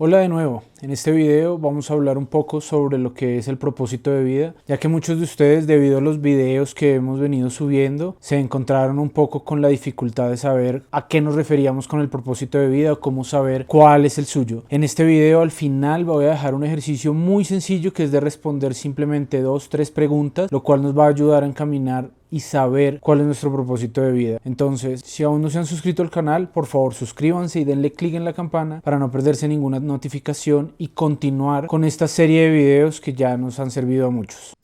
Hola de nuevo, en este video vamos a hablar un poco sobre lo que es el propósito de vida, ya que muchos de ustedes, debido a los videos que hemos venido subiendo, se encontraron un poco con la dificultad de saber a qué nos referíamos con el propósito de vida o cómo saber cuál es el suyo. En este video al final voy a dejar un ejercicio muy sencillo que es de responder simplemente 2-3 preguntas, lo cual nos va a ayudar a encaminar y saber cuál es nuestro propósito de vida. Entonces, si aún no se han suscrito al canal, por favor suscríbanse y denle clic en la campana para no perderse ninguna notificación y continuar con esta serie de videos que ya nos han servido a muchos.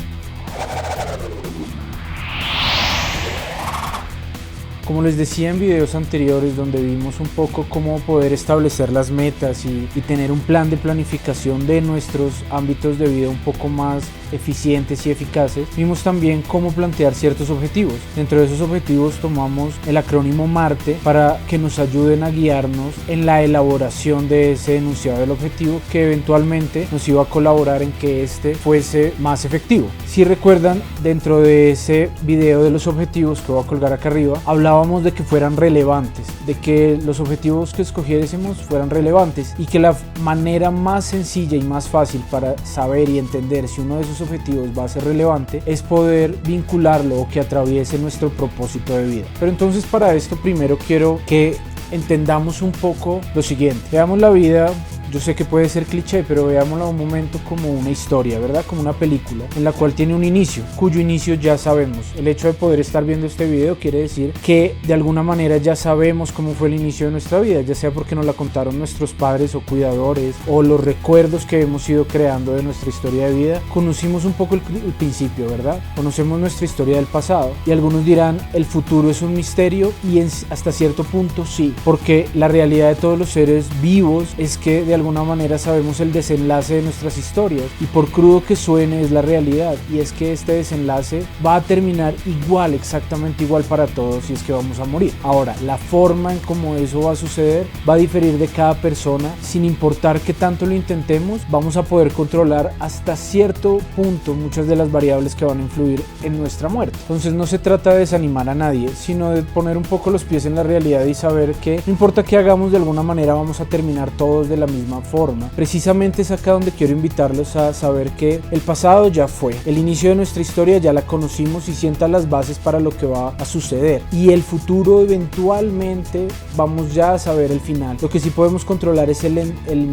Como les decía en videos anteriores donde vimos un poco cómo poder establecer las metas y tener un plan de planificación de nuestros ámbitos de vida un poco más eficientes y eficaces, vimos también cómo plantear ciertos objetivos. Dentro de esos objetivos tomamos el acrónimo MARTE para que nos ayuden a guiarnos en la elaboración de ese enunciado del objetivo que eventualmente nos iba a colaborar en que este fuese más efectivo. Si recuerdan, dentro de ese video de los objetivos que voy a colgar acá arriba, hablábamos de que fueran relevantes, de que los objetivos que escogiésemos fueran relevantes y que la manera más sencilla y más fácil para saber y entender si uno de esos objetivos va a ser relevante es poder vincularlo o que atraviese nuestro propósito de vida. Pero entonces para esto primero quiero que entendamos un poco lo siguiente. Veamos la vida. Yo sé que puede ser cliché, pero veámoslo un momento como una historia, ¿verdad? Como una película en la cual tiene un inicio, cuyo inicio ya sabemos. El hecho de poder estar viendo este video quiere decir que de alguna manera ya sabemos cómo fue el inicio de nuestra vida, ya sea porque nos la contaron nuestros padres o cuidadores o los recuerdos que hemos ido creando de nuestra historia de vida. Conocimos un poco el principio, ¿verdad? Conocemos nuestra historia del pasado y algunos dirán el futuro es un misterio y hasta cierto punto sí, porque la realidad de todos los seres vivos es que de alguna manera sabemos el desenlace de nuestras historias y por crudo que suene es la realidad, y es que este desenlace va a terminar igual, exactamente igual para todos, y es que vamos a morir. Ahora, la forma en cómo eso va a suceder va a diferir de cada persona. Sin importar que tanto lo intentemos, vamos a poder controlar hasta cierto punto muchas de las variables que van a influir en nuestra muerte. Entonces no se trata de desanimar a nadie, sino de poner un poco los pies en la realidad y saber que no importa qué hagamos, de alguna manera vamos a terminar todos de la misma forma. Precisamente es acá donde quiero invitarlos a saber que el pasado ya fue, el inicio de nuestra historia ya la conocimos y sienta las bases para lo que va a suceder, y el futuro eventualmente vamos ya a saber el final. Lo que sí podemos controlar es el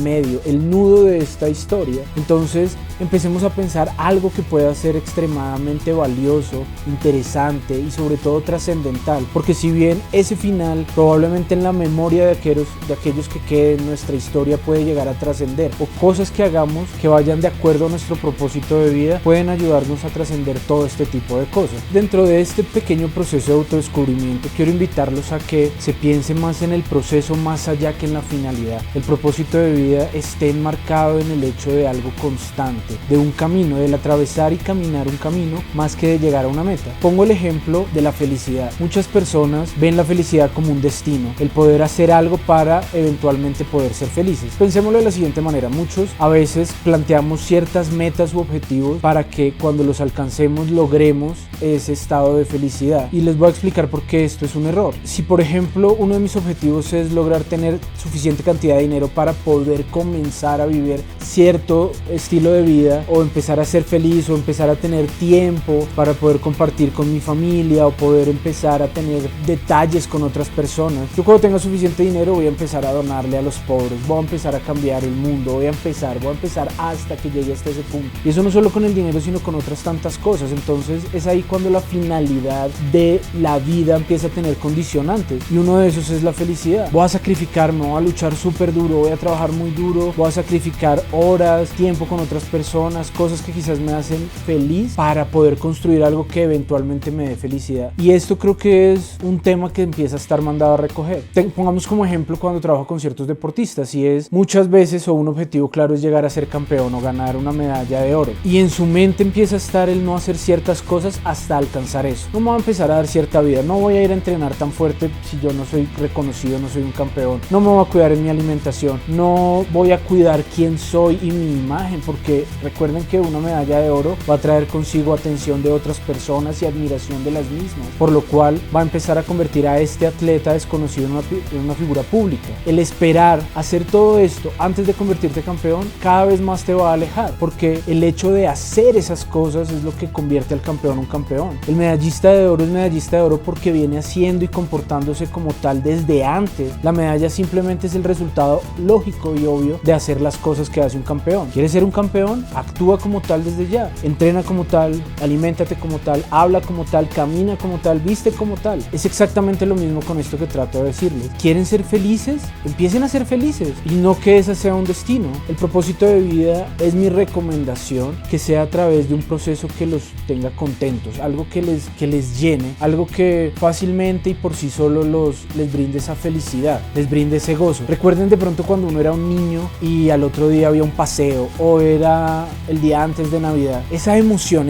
medio, el nudo de esta historia. Entonces empecemos a pensar algo que pueda ser extremadamente valioso, interesante y sobre todo trascendental, porque si bien ese final probablemente en la memoria de aquellos que queden en nuestra historia puede llegar a trascender, o cosas que hagamos que vayan de acuerdo a nuestro propósito de vida pueden ayudarnos a trascender todo este tipo de cosas. Dentro de este pequeño proceso de autodescubrimiento quiero invitarlos a que se piense más en el proceso más allá que en la finalidad. El propósito de vida esté enmarcado en el hecho de algo constante, de un camino, del atravesar y caminar un camino más que de llegar a una meta. Pongo el ejemplo de la felicidad. Muchas personas ven la felicidad como un destino, el poder hacer algo para eventualmente poder ser felices. Pensémoslo de la siguiente manera: muchos a veces planteamos ciertas metas u objetivos para que cuando los alcancemos logremos ese estado de felicidad, y les voy a explicar por qué esto es un error. Si por ejemplo uno de mis objetivos es lograr tener suficiente cantidad de dinero para poder comenzar a vivir cierto estilo de vida, o empezar a ser feliz, o empezar a tener tiempo para poder compartir con mi familia, o poder empezar a tener detalles con otras personas, yo cuando tenga suficiente dinero voy a empezar a donarle a los pobres, voy a empezar a cambiar el mundo, voy a empezar hasta que llegue hasta ese punto. Y eso no solo con el dinero, sino con otras tantas cosas. Entonces es ahí cuando la finalidad de la vida empieza a tener condicionantes, y uno de esos es la felicidad. Voy a sacrificarme, voy a luchar súper duro, voy a trabajar muy duro, voy a sacrificar horas, tiempo con otras personas, cosas que quizás me hacen feliz para poder construir algo que eventualmente me dé felicidad. Y esto creo que es un tema que empieza a estar mandado a recoger. Pongamos como ejemplo cuando trabajo con ciertos deportistas, y es muchas veces, o un objetivo claro es llegar a ser campeón o ganar una medalla de oro, y en su mente empieza a estar el no hacer ciertas cosas hasta alcanzar eso. No me voy a empezar a dar cierta vida, no voy a ir a entrenar tan fuerte si yo no soy reconocido, no soy un campeón, no me voy a cuidar en mi alimentación, no voy a cuidar quién soy soy y mi imagen, porque recuerden que una medalla de oro va a traer consigo atención de otras personas y admiración de las mismas, por lo cual va a empezar a convertir a este atleta desconocido en una figura pública. El esperar hacer todo esto antes de convertirte en campeón cada vez más te va a alejar, porque el hecho de hacer esas cosas es lo que convierte al campeón en un campeón. El medallista de oro es medallista de oro porque viene haciendo y comportándose como tal desde antes. La medalla simplemente es el resultado lógico y obvio de hacer las cosas que hace un campeón. ¿Quieres ser un campeón? Actúa como tal desde ya. Entrena como tal, aliméntate como tal, habla como tal, camina como tal, viste como tal. Es exactamente lo mismo con esto que trato de decirles. ¿Quieren ser felices? Empiecen a ser felices y no que ese sea un destino. El propósito de vida es mi recomendación, que sea a través de un proceso que los tenga contentos, algo que les llene, algo que fácilmente y por sí solo les brinde esa felicidad, les brinde ese gozo. Recuerden de pronto cuando uno era un niño y al otro día había un paseo o era el día antes de Navidad, esa emoción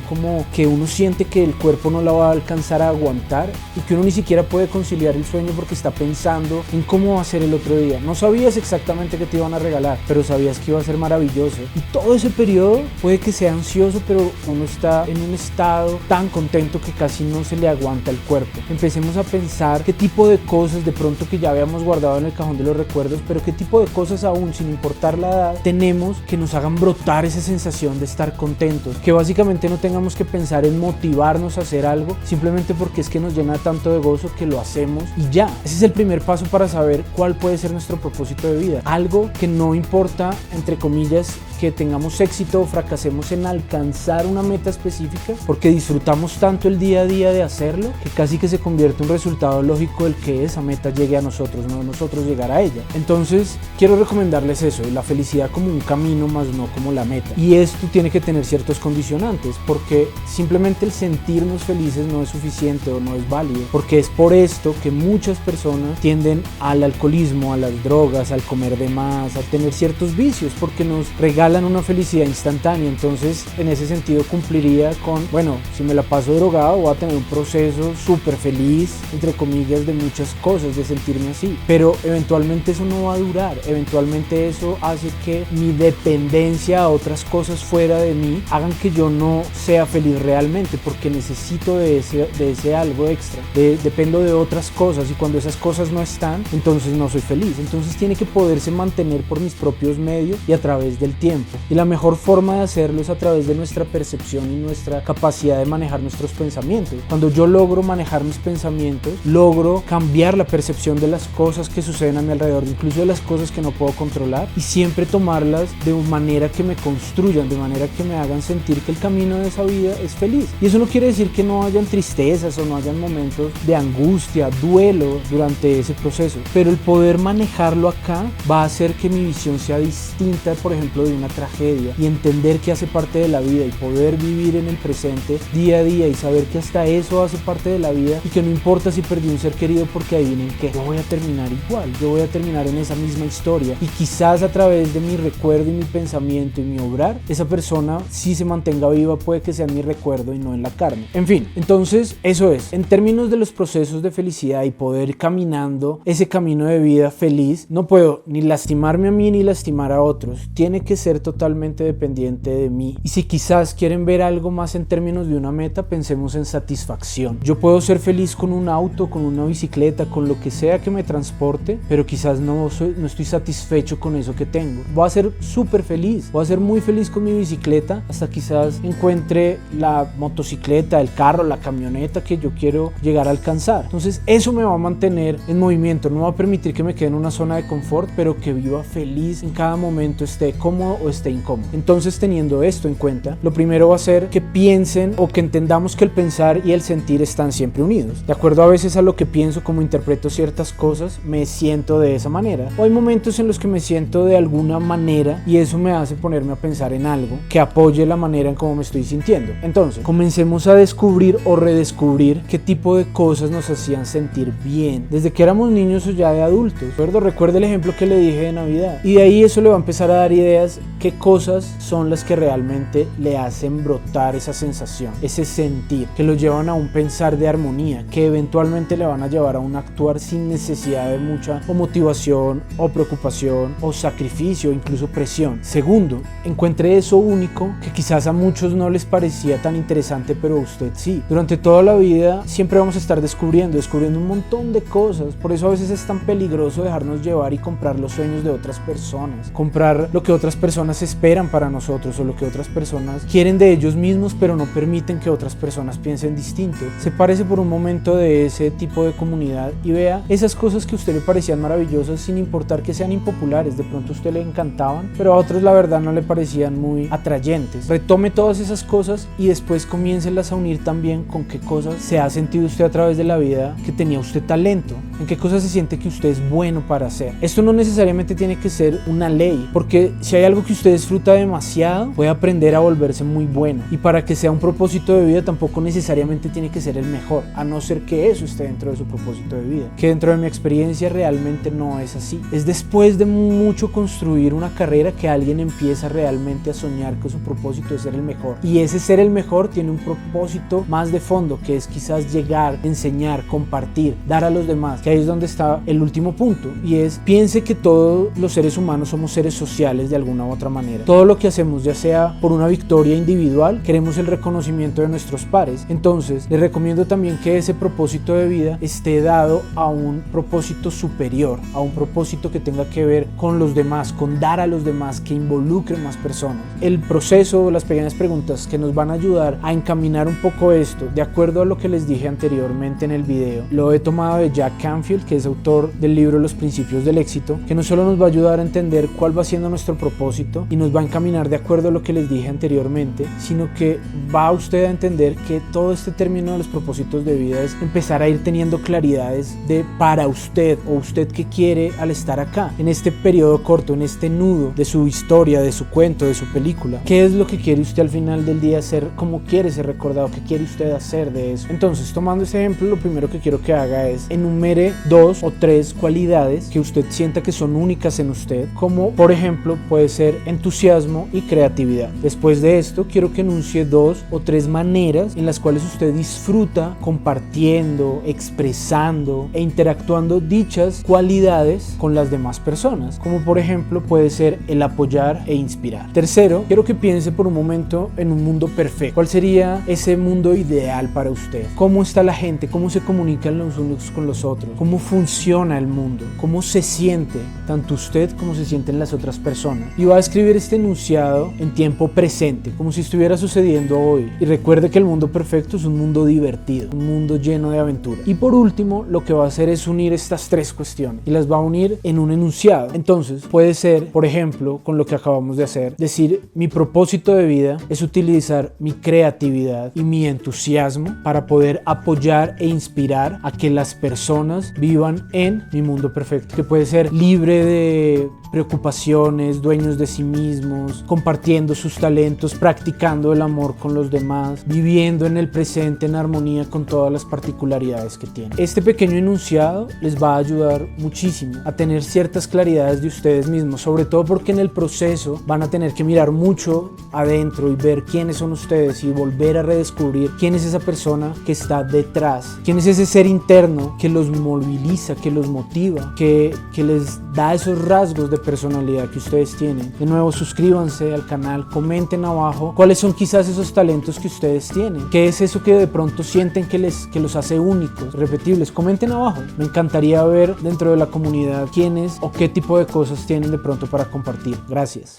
como que uno siente que el cuerpo no la va a alcanzar a aguantar y que uno ni siquiera puede conciliar el sueño porque está pensando en cómo va a ser el otro día. No sabías exactamente qué te iban a regalar, pero sabías que iba a ser maravilloso, y todo ese periodo puede que sea ansioso, pero uno está en un estado tan contento que casi no se le aguanta el cuerpo. Empecemos a pensar qué tipo de cosas de pronto que ya habíamos guardado en el cajón de los recuerdos, pero qué tipo de cosas aún sin importar la edad tenemos que nos hagan brotar esa sensación de estar contentos, que básicamente no tengamos que pensar en motivarnos a hacer algo simplemente porque es que nos llena tanto de gozo que lo hacemos y ya. Ese es el primer paso para saber cuál puede ser nuestro propósito de vida, algo que no importa, entre comillas, que tengamos éxito o fracasemos en alcanzar una meta específica, porque disfrutamos tanto el día a día de hacerlo que casi que se convierte en un resultado lógico el que esa meta llegue a nosotros, no nosotros llegar a ella. Entonces quiero recomendarles eso, la felicidad como un camino más no como la meta, y esto tiene que tener ciertos condicionantes, porque simplemente el sentirnos felices no es suficiente o no es válido, porque es por esto que muchas personas tienden al alcoholismo, a las drogas, al comer de más, a tener ciertos vicios, porque nos regalan una felicidad instantánea. Entonces en ese sentido cumpliría con, bueno, si me la paso drogado voy a tener un proceso súper feliz, entre comillas, de muchas cosas, de sentirme así, pero eventualmente eso no va a durar, eventualmente eso hace que mi dependencia a otras cosas fuera de mí hagan que yo no sea feliz realmente, porque necesito de ese algo extra, dependo de otras cosas, y cuando esas cosas no están, entonces no soy feliz. Entonces tiene que poderse mantener por mis propios medios y a través del tiempo, y la mejor forma de hacerlo es a través de nuestra percepción y nuestra capacidad de manejar nuestros pensamientos. Cuando yo logro manejar mis pensamientos, logro cambiar la percepción de las cosas que suceden a mi alrededor, incluso de las cosas que no puedo controlar, y siempre tomarlas de manera que me construyan, de manera que me hagan sentir que el camino de esa vida es feliz. Y eso no quiere decir que no hayan tristezas o no hayan momentos de angustia, duelo durante ese proceso, pero el poder manejarlo acá va a hacer que mi visión sea distinta, por ejemplo, de una tragedia, y entender que hace parte de la vida y poder vivir en el presente día a día y saber que hasta eso hace parte de la vida, y que no importa si perdí un ser querido, porque adivinen qué, yo voy a terminar igual, yo voy a terminar en esa misma historia, y quizás a través de mi recuerdo y mi pensamiento y mi obrar, esa persona sí se mantenga viva, puede que sea en mi recuerdo y no en la carne. En fin, entonces eso es, en términos de los procesos de felicidad y poder ir caminando ese camino de vida feliz, no puedo ni lastimarme a mí ni lastimar a otros, tiene que ser totalmente dependiente de mí. Y si quizás quieren ver algo más en términos de una meta, pensemos en satisfacción. Yo puedo ser feliz con un auto, con una bicicleta, con lo que sea que me transporte, pero quizás no estoy satisfecho con eso que tengo. Voy a ser súper feliz, voy a ser muy feliz con mi bicicleta hasta quizás encuentre la motocicleta, el carro, la camioneta que yo quiero llegar a alcanzar. Entonces eso me va a mantener en movimiento, no va a permitir que me quede en una zona de confort, pero que viva feliz en cada momento, esté cómodo o esté incómodo. Entonces, teniendo esto en cuenta, lo primero va a ser que piensen o que entendamos que el pensar y el sentir están siempre unidos. De acuerdo a veces a lo que pienso, como interpreto ciertas cosas, me siento de esa manera. O hay momentos en los que me siento de alguna manera y eso me hace ponerme a pensar en algo que apoye la manera en cómo me estoy sintiendo. Entonces, comencemos a descubrir o redescubrir qué tipo de cosas nos hacían sentir bien desde que éramos niños o ya de adultos. Recuerde el ejemplo que le dije de Navidad, y de ahí eso le va a empezar a dar ideas qué cosas son las que realmente le hacen brotar esa sensación, ese sentir, que lo llevan a un pensar de armonía, que eventualmente le van a llevar a un actuar sin necesidad de mucha o motivación o preocupación o sacrificio, incluso presión. Segundo, encuentre eso único que quizás a muchos no les parecía tan interesante, pero a usted sí. Durante toda la vida siempre vamos a estar descubriendo un montón de cosas. Por eso a veces es tan peligroso dejarnos llevar y comprar los sueños de otras personas, comprar lo que otras personas esperan para nosotros o lo que otras personas quieren de ellos mismos, pero no permiten que otras personas piensen distinto. Sepárese por un momento de ese tipo de comunidad y vea esas cosas que a usted le parecían maravillosas sin importar que sean impopulares. De pronto a usted le encantaban, pero a otros la verdad no le parecían muy atrayentes. Retome todas esas cosas y después comiéncelas a unir también con qué cosas se ha sentido usted a través de la vida que tenía usted talento, en qué cosas se siente que usted es bueno para hacer. Esto no necesariamente tiene que ser una ley, porque si hay algo que usted disfruta demasiado, puede aprender a volverse muy bueno, y para que sea un propósito de vida tampoco necesariamente tiene que ser el mejor, a no ser que eso esté dentro de su propósito de vida, que dentro de mi experiencia realmente no es así. Es después de mucho construir una carrera que alguien empieza realmente a soñar que su propósito es ser el mejor, y ese ser el mejor tiene un propósito más de fondo, que es quizás llegar, enseñar, compartir, dar a los demás, que ahí es donde está el último punto, y es: piense que todos los seres humanos somos seres sociales de alguna u otra manera. Todo lo que hacemos, ya sea por una victoria individual, queremos el reconocimiento de nuestros pares. Entonces les recomiendo también que ese propósito de vida esté dado a un propósito superior, a un propósito que tenga que ver con los demás, con dar a los demás, que involucre más personas. El proceso, las pequeñas preguntas que nos van a ayudar a encaminar un poco esto, de acuerdo a lo que les dije anteriormente en el video, lo he tomado de Jack Canfield, que es autor del libro Los Principios del Éxito, que no solo nos va a ayudar a entender cuál va siendo nuestro propósito y nos va a encaminar de acuerdo a lo que les dije anteriormente, sino que va usted a entender que todo este término de los propósitos de vida es empezar a ir teniendo claridades de para usted, o usted qué quiere al estar acá, en este periodo corto, en este nudo de su historia, de su cuento, de su película. ¿Qué es lo que quiere usted al final del día hacer? ¿Cómo quiere ser recordado? ¿Qué quiere usted hacer de eso? Entonces, tomando este ejemplo, lo primero que quiero que haga es enumere 2 o 3 cualidades que usted sienta que son únicas en usted, como por ejemplo puede ser entusiasmo y creatividad. Después de esto, quiero que enuncie 2 o 3 maneras en las cuales usted disfruta compartiendo, expresando e interactuando dichas cualidades con las demás personas, como por ejemplo puede ser el apoyar e inspirar. Tercero, quiero que piense por un momento en un mundo perfecto. ¿Cuál sería ese mundo ideal para usted? ¿Cómo está la gente? ¿Cómo se comunican los unos con los otros? ¿Cómo funciona el mundo? ¿Cómo se siente tanto usted como se sienten las otras personas? Y va a escribir este enunciado en tiempo presente, como si estuviera sucediendo hoy. Y recuerde que el mundo perfecto es un mundo divertido, un mundo lleno de aventura. Y por último, lo que va a hacer es unir estas 3 cuestiones y las va a unir en un enunciado. Entonces puede ser, por ejemplo, con lo que acabamos de hacer, decir: mi propósito de vida es utilizar mi creatividad y mi entusiasmo para poder apoyar e inspirar a que las personas vivan en mi mundo perfecto, que puede ser libre de preocupaciones, dueños de sí mismos, compartiendo sus talentos, practicando el amor con los demás, viviendo en el presente en armonía con todas las particularidades que tienen. Este pequeño enunciado les va a ayudar muchísimo a tener ciertas claridades de ustedes mismos, sobre todo porque en el proceso van a tener que mirar mucho adentro y ver quiénes son ustedes y volver a redescubrir quién es esa persona que está detrás, quién es ese ser interno que los moviliza, que los motiva, que les da esos rasgos de personalidad que ustedes tienen. De nuevo, suscríbanse al canal, comenten abajo cuáles son quizás esos talentos que ustedes tienen, qué es eso que de pronto sienten que los hace únicos, repetibles. Comenten abajo, me encantaría ver dentro de la comunidad quiénes o qué tipo de cosas tienen de pronto para compartir. Gracias.